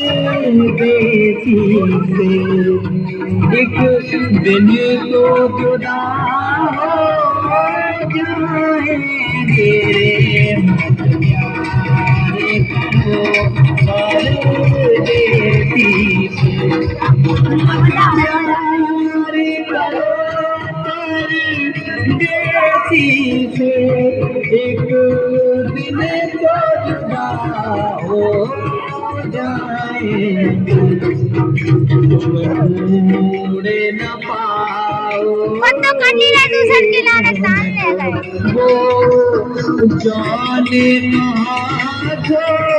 बेटी से एक दिन तो जुदा हो जाएंगे प्यारे को परदेसी से प्यारे करो परदेसी से एक दिन तो जुदा हो जाएंगे मुड़े न पाओ तो कंडीला दूसर किला स्थान ले गए वो जाने कहाँ